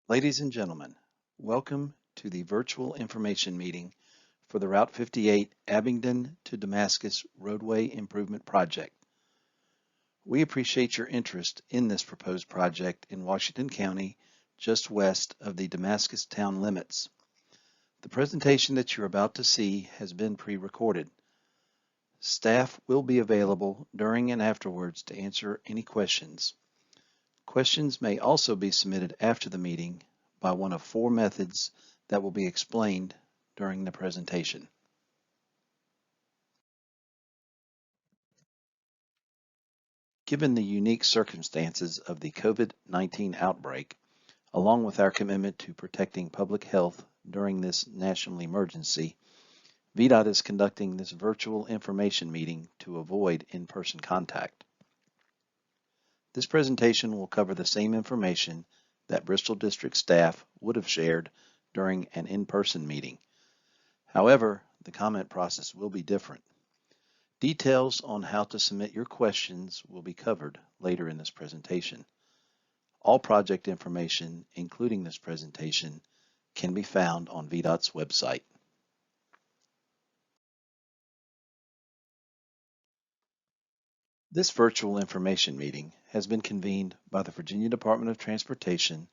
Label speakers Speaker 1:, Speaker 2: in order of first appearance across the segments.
Speaker 1: Ladies and gentlemen, welcome to the virtual information meeting for the Route 58 Abington to Damascus Roadway Improvement Project. We appreciate your interest in this proposed project in Washington County, just west of the Damascus town limits. The presentation that you're about to see has been pre-recorded. Staff will be available during and afterwards to answer any questions. Questions may also be submitted after the meeting by one of four methods that will be explained during the presentation. Given the unique circumstances of the COVID-19 outbreak, along with our commitment to protecting public health during this national emergency, Vdot is conducting this virtual information meeting to avoid in-person contact. This presentation will cover the same information that Bristol District staff would have shared during an in-person meeting. However, the comment process will be different. Details on how to submit your questions will be covered later in this presentation. All project information, including this presentation, can be found on Vdot's website. This virtual information meeting has been convened by the Virginia Department of Transportation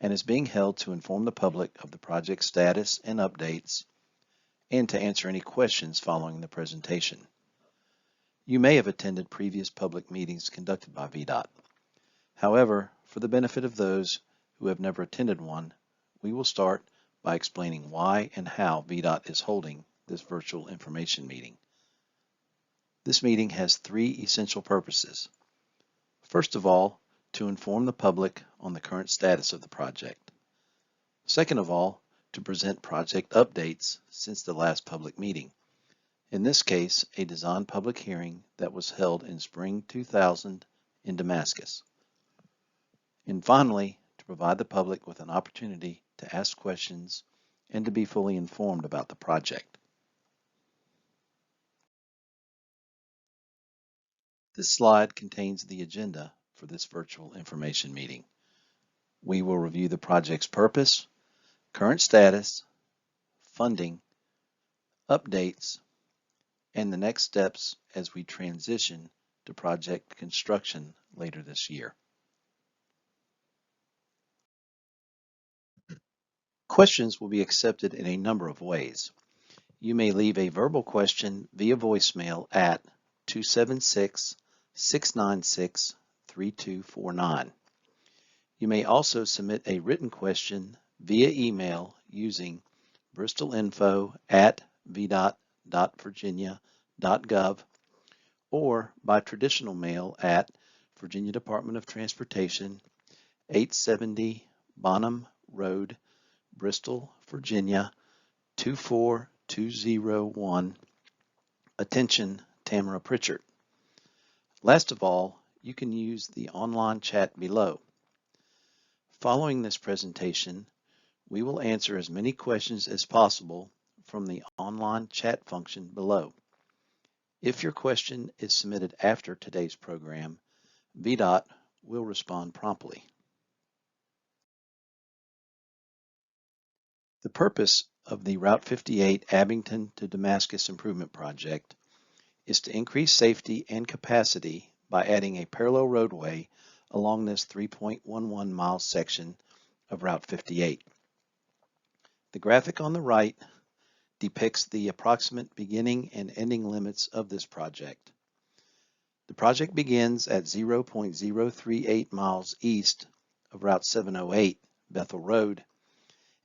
Speaker 1: and is being held to inform the public of the project status and updates and to answer any questions following the presentation. You may have attended previous public meetings conducted by Vdot. However, for the benefit of those who have never attended one, we will start by explaining why and how Vdot is holding this virtual information meeting. This meeting has three essential purposes. First of all, to inform the public on the current status of the project. Second of all, to present project updates since the last public meeting. In this case, a design public hearing that was held in spring 2000 in Damascus. And finally, to provide the public with an opportunity to ask questions and to be fully informed about the project. This slide contains the agenda for this virtual information meeting. We will review the project's purpose, current status, funding, updates, and the next steps as we transition to project construction later this year. Questions will be accepted in a number of ways. You may leave a verbal question via voicemail at 276-696-3249. You may also submit a written question via email using bristolinfo@vdot.virginia.gov or by traditional mail at Virginia Department of Transportation, 870 Bonham Road, Bristol, Virginia, 24201. Attention, Tamara Pritchard. Last of all, you can use the online chat below. Following this presentation, we will answer as many questions as possible from the online chat function below. If your question is submitted after today's program, Vdot will respond promptly. The purpose of the Route 58 Abington to Damascus Improvement Project is to increase safety and capacity by adding a parallel roadway along this 3.11 mile section of Route 58. The graphic on the right depicts the approximate beginning and ending limits of this project. The project begins at 0.038 miles east of Route 708, Bethel Road,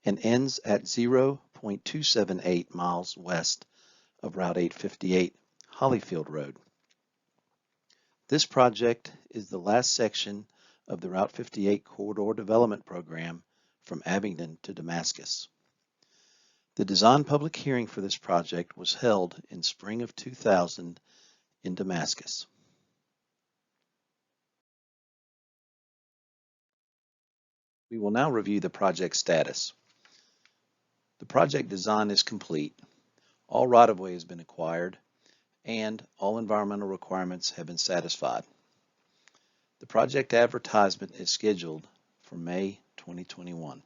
Speaker 1: and ends at 0.278 miles west of Route 858, Hollyfield Road. This project is the last section of the Route 58 Corridor Development Program from Abington to Damascus. The design public hearing for this project was held in spring of 2000 in Damascus. We will now review the project status. The project design is complete. All right-of-way has been acquired, and all environmental requirements have been satisfied. The project advertisement is scheduled for May 2021.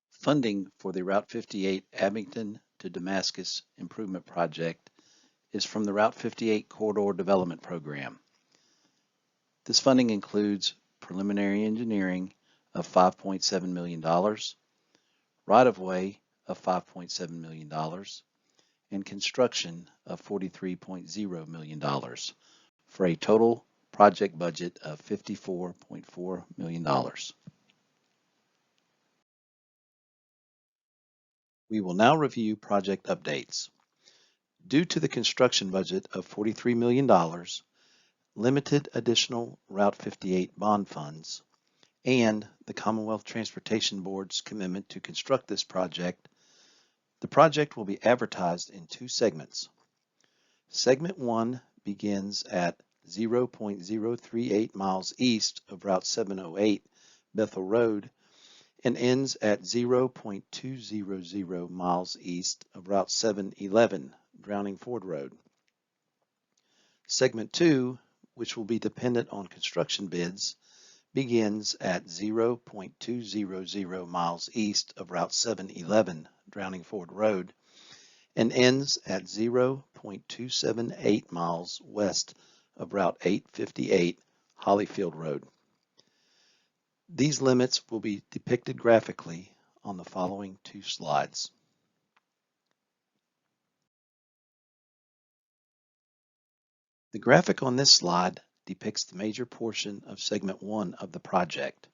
Speaker 1: Funding for the Route 58 Abington to Damascus Improvement Project is from the Route 58 Corridor Development Program. This funding includes preliminary engineering of $5.7 million, right-of-way of $5.7 million, and construction of $43.0 million for a total project budget of $54.4 million. We will now review project updates. Due to the construction budget of $43 million, limited additional Route 58 bond funds, and the Commonwealth Transportation Board's commitment to construct this project, the project will be advertised in two segments. Segment 1 begins at 0.038 miles east of Route 708 Bethel Road and ends at 0.200 miles east of Route 711 Drowning Ford Road. Segment 2, which will be dependent on construction bids, begins at 0.200 miles east of Route 711 Drowning Ford Road and ends at 0.278 miles west of Route 858 Hollyfield Road. These limits will be depicted graphically on the following two slides. The graphic on this slide depicts the major portion of segment 1 of the project.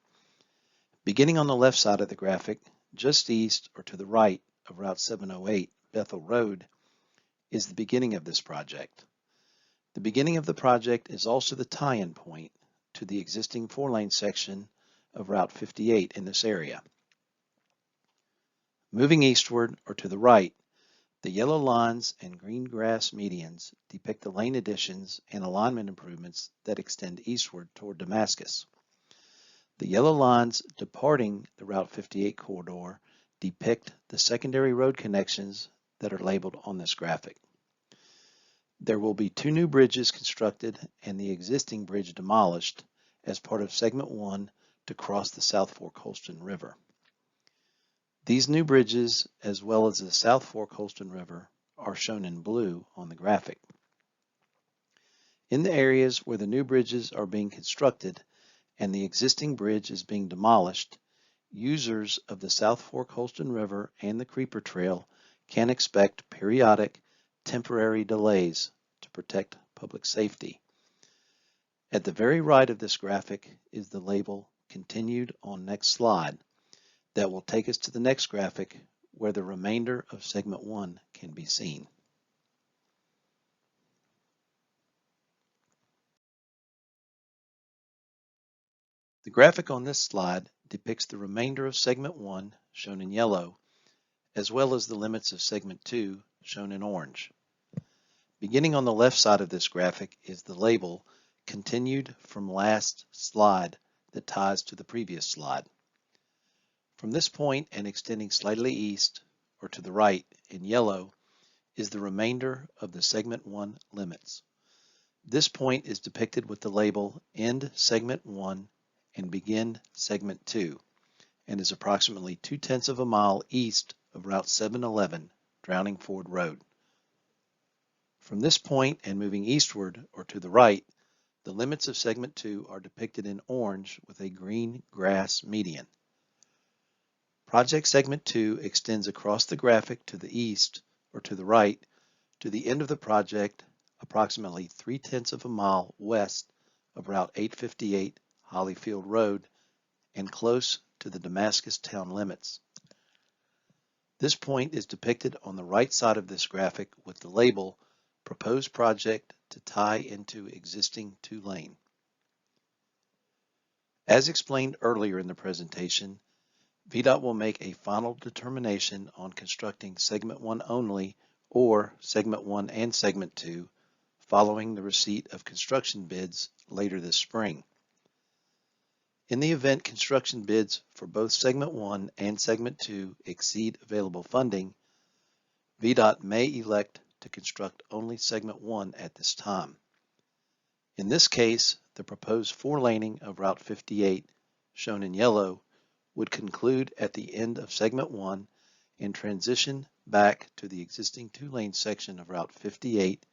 Speaker 1: Beginning on the left side of the graphic, just east or to the right of Route 708 Bethel Road, is the beginning of this project. The beginning of the project is also the tie-in point to the existing 4-lane section of Route 58 in this area. Moving eastward or to the right, the yellow lines and green grass medians depict the lane additions and alignment improvements that extend eastward toward Damascus. The yellow lines departing the Route 58 corridor depict the secondary road connections that are labeled on this graphic. There will be 2 new bridges constructed and the existing bridge demolished as part of segment 1 to cross the South Fork Holston River. These new bridges, as well as the South Fork Holston River, are shown in blue on the graphic. In the areas where the new bridges are being constructed and the existing bridge is being demolished, users of the South Fork Holston River and the Creeper Trail can expect periodic, temporary delays to protect public safety. At the very right of this graphic is the label Continued on Next Slide that will take us to the next graphic where the remainder of segment 1 can be seen. The graphic on this slide depicts the remainder of segment 1, shown in yellow, as well as the limits of segment 2, shown in orange. Beginning on the left side of this graphic is the label Continued from Last Slide that ties to the previous slide. From this point and extending slightly east or to the right in yellow is the remainder of the segment 1 limits. This point is depicted with the label End Segment 1 and Begin Segment 2 and is approximately 0.2 of a mile east of Route 711 Drowning Ford Road. From this point and moving eastward or to the right, the limits of segment 2 are depicted in orange with a green grass median. Project segment 2 extends across the graphic to the east or to the right to the end of the project approximately 0.3 of a mile west of Route 858 Hollyfield Road and close to the Damascus town limits. This point is depicted on the right side of this graphic with the label Proposed Project to Tie into Existing 2-Lane. As explained earlier in the presentation, Vdot will make a final determination on constructing segment 1 only or segment 1 and segment 2 following the receipt of construction bids later this spring. In the event construction bids for both segment 1 and segment 2 exceed available funding, Vdot may elect to construct only segment 1 at this time. In this case, the proposed 4-laning of Route 58, shown in yellow, would conclude at the end of segment 1 and transition back to the existing 2-lane section of Route 58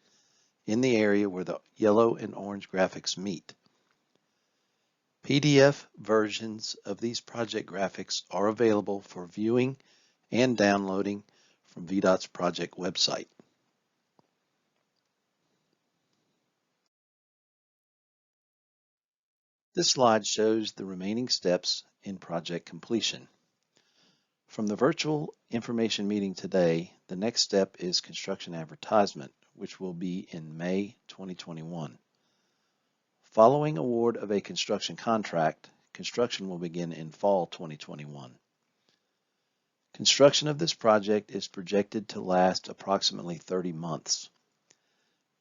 Speaker 1: in the area where the yellow and orange graphics meet. PDF versions of these project graphics are available for viewing and downloading from Vdot's project website. This slide shows the remaining steps in project completion. From the virtual information meeting today, the next step is construction advertisement, which will be in May 2021. Following award of a construction contract, construction will begin in fall 2021. Construction of this project is projected to last approximately 30 months.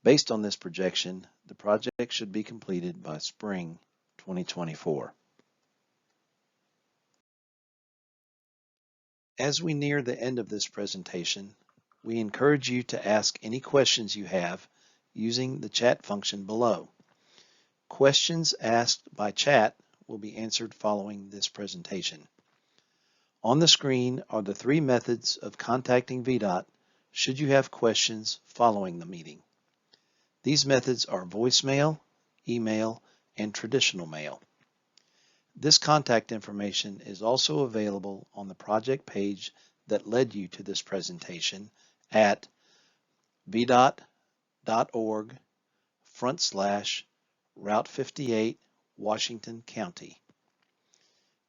Speaker 1: Based on this projection, the project should be completed by spring 2024. As we near the end of this presentation, we encourage you to ask any questions you have using the chat function below. Questions asked by chat will be answered following this presentation. On the screen are the 3 methods of contacting Vdot should you have questions following the meeting. These methods are voicemail, email, and traditional mail. This contact information is also available on the project page that led you to this presentation at vdot.org/Route 58, Washington County.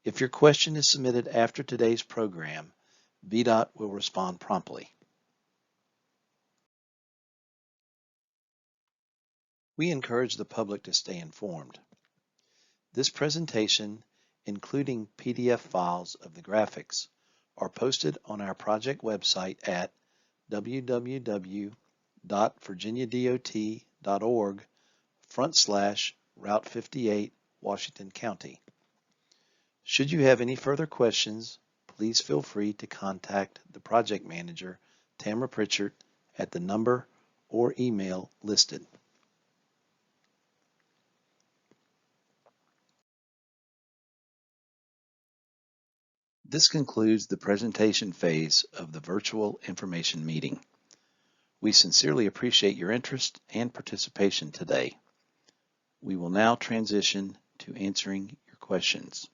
Speaker 1: If your question is submitted after today's program, Vdot will respond promptly. We encourage the public to stay informed. This presentation, including PDF files of the graphics, are posted on our project website at www.virginiadot.org/Route 58, Washington County. Should you have any further questions, please feel free to contact the project manager, Tamara Pritchard, at the number or email listed. This concludes the presentation phase of the virtual information meeting. We sincerely appreciate your interest and participation today. We will now transition to answering your questions.